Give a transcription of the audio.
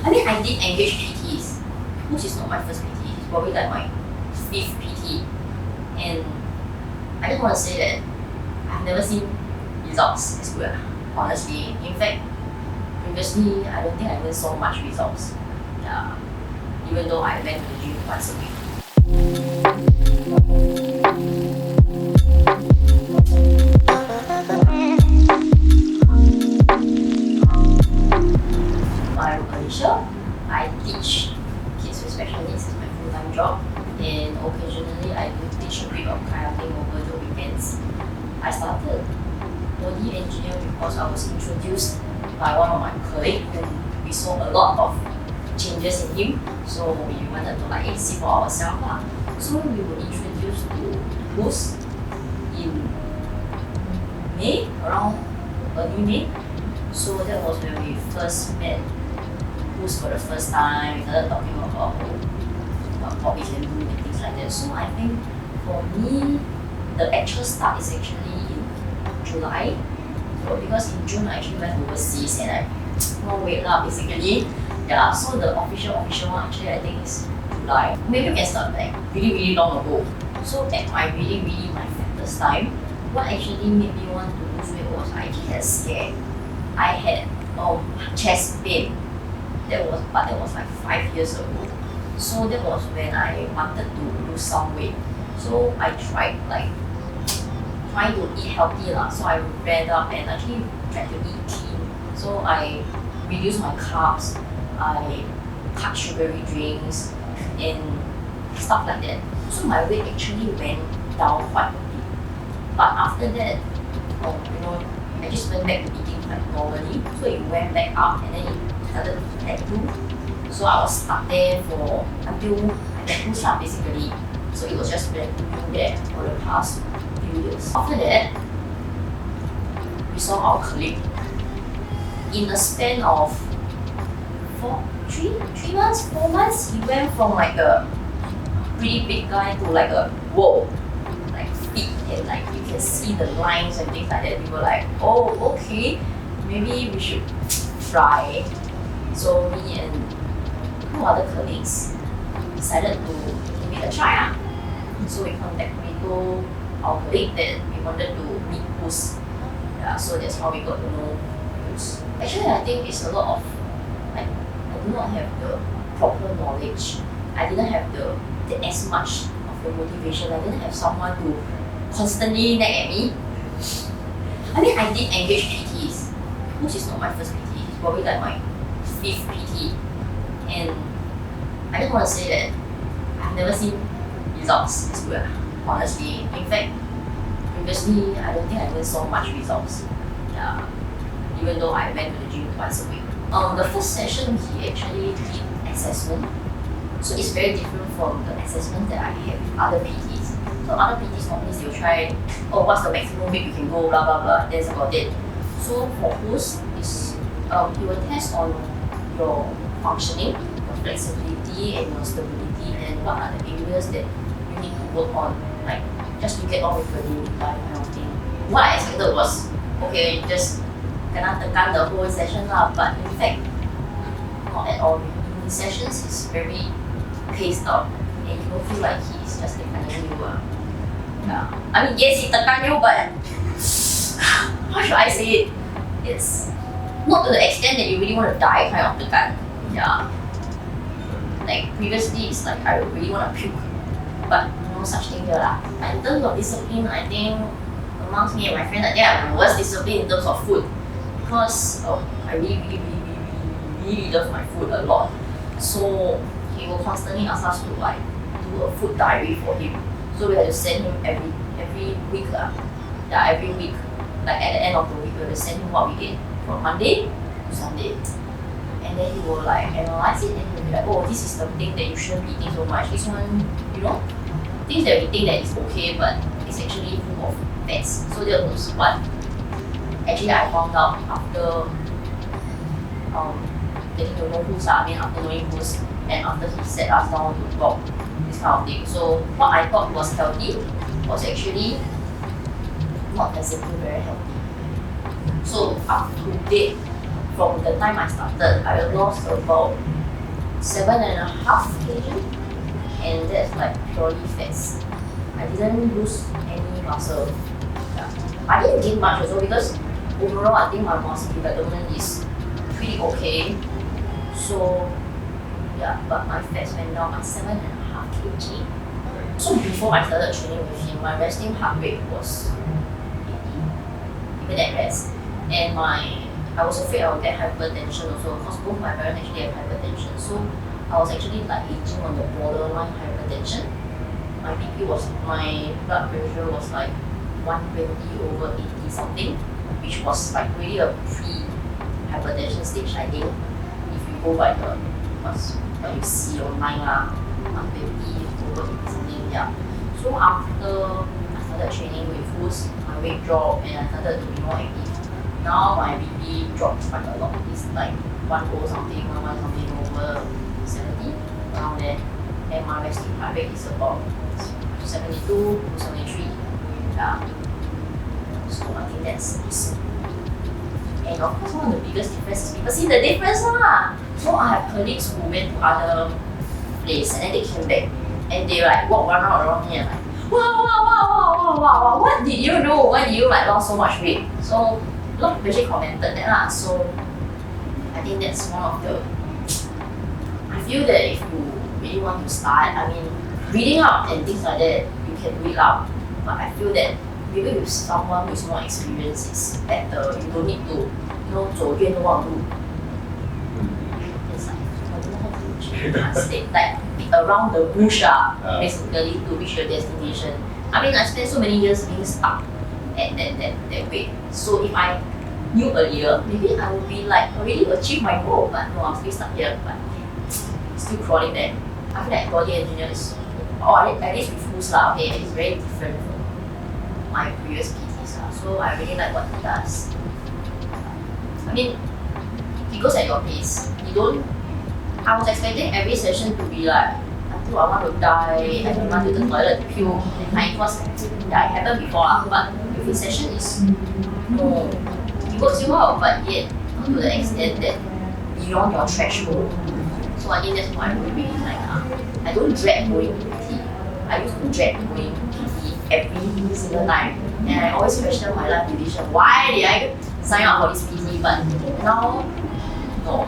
I mean, I did engage PTs. Huzz is not my first PT, it's probably like my 5th PT. And I just want to say that I've never seen results as good, honestly. In fact, previously, I don't think I even saw much results. Yeah, even though I went to the gym once a week. I'm Alicia. I teach kids with special needs as my full-time job, and occasionally I do teach a bit of kayaking over the weekends. I started BodyEngineers because I was introduced by one of my colleagues, and we saw a lot of changes in him, so we wanted to see for ourselves. So we were introduced to Huzz in May, around early May. So that was when we first met Huzz for the first time. We started talking about what we can do and things like that. So I think for me, the actual start is actually in July. So because in June I actually went overseas and I no weight lah basically. Yeah, so the official one actually I think is July. Maybe we can start really long ago. So at my my fattest time, what actually made me want to lose weight was I actually had a scare. I had chest pain. That was like 5 years ago. So that was when I wanted to lose some weight. So I tried trying to eat healthy lah. So I read up and actually tried to eat clean. So I reduced my carbs. I cut sugary drinks and stuff like that. So my weight actually went down quite a bit. But after that, I just went back to eating normally. So it went back up and then it started to plateau. So I was stuck there until I met Huzz basically. So it was just plateauing there for the past few years. After that, we saw our colleague. In a span of 4 months, he went from a pretty big guy to a whoa, fit, and you can see the lines and things like that. We were like, oh, okay, maybe we should try. So me and 2 other colleagues decided to give it a try. So we told our colleague that we wanted to meet Huzz. Yeah, so that's how we got to know Huzz. Actually, I think it's a lot of I do not have the proper knowledge. I didn't have as much of the motivation. I didn't have someone to constantly nag at me. I mean, I did engage PTs. Huzz is not my first PT. It's probably like my 5th PT. And I just want to say that I've never seen results as good, honestly. In fact, previously, I don't think I even saw much results. Yeah, even though I went to the gym once a week. The first session, he actually did assessment. So it's very different from the assessment that I had with other PTs. So other PTs normally they'll try, what's the maximum weight you can go, blah blah blah, that's about it. So for Huzz, he will test on your functioning, your flexibility and your stability, and what are the areas that you need to work on, just to get on with your daily life kind of thing. What I expected was, okay, just kena tekan the whole session lah, but in fact, not at all. In the sessions, it's very paced out, and you don't feel like he's just tekaning you. Yeah. I mean, yes, he tekan you, but how should I say it? It's not to the extent that you really want to die kind of tekan. Yeah. Previously, it's I really want to puke, but no such thing here lah. In terms of discipline, I think amongst me and my friends, I think I'm the worst discipline in terms of food. Because I really love my food a lot. So he will constantly ask us to do a food diary for him. So we had to send him every week. Every week. At the end of the week, we will send him what we ate from Monday to Sunday. And then he will analyze it and he'll be like, oh, this is the thing that you shouldn't be eating so much. This one, things that we think that is okay, but it's actually full of fats. So that was what actually I found out after getting to know Huzz. After knowing Huzz and after he sat us down to talk, this kind of thing. So what I thought was healthy was actually not exactly very healthy. So up to date, from the time I started, I lost about 7.5 kg, and that's like purely fats. I didn't lose any muscle. Yeah. I didn't gain much also because overall I think my muscle development is pretty okay. So yeah, but my fats went down by 7.5 kg. So before I started training with him, my resting heart rate was 80, even at rest. And I was afraid I would get hypertension also because both my parents actually have hypertension. So I was actually like aging on the borderline hypertension. My blood pressure was like 120/80 something, which was like really a pre-hypertension stage, I think. If you go by what you see online, 120/80 something, yeah. So after I started training with Huzz, my weight dropped and I started to be more active. Now my BP dropped quite a lot. It's like 10 something, 11 something over 70, around there. And my resting heart rate is about 72 to 73. Yeah. So I think that's it. And of course, one of the biggest differences, people see the difference lah. So I have colleagues who went to other places and then they came back and they like walk around me and like, wow, what did you do? Why did you like lost so much weight? So a lot of people actually commented that lah. So I think that's one of the. I feel that if you really want to start, I mean, reading up and things like that, you can read up. But I feel that maybe with someone with more experience is better. You don't need to, 走冤枉路. It's like I don't know how to translate. Like around the bush, basically to reach your destination. I mean, I spent so many years being stuck at that weight. So if I knew earlier, maybe I would be like already achieved my goal. But no, I'm still stuck here. But still crawling there. I feel like BodyEngineers, at least with Huzz lah, okay, it's very different from my previous PTs lah. So I really like what he does. I mean, he goes at your pace. I was expecting every session to be like, until I want to die, I run to the toilet to puke, that kind. Because yeah, it happened before lah. But with his session is, no, he works you out, but yet not to the extent that beyond your threshold. So I think that's why I really like. I don't dread going to PT. I used to dread going to PT every single time. And I always question my life decision. Why did I sign up for this PT? But now, no.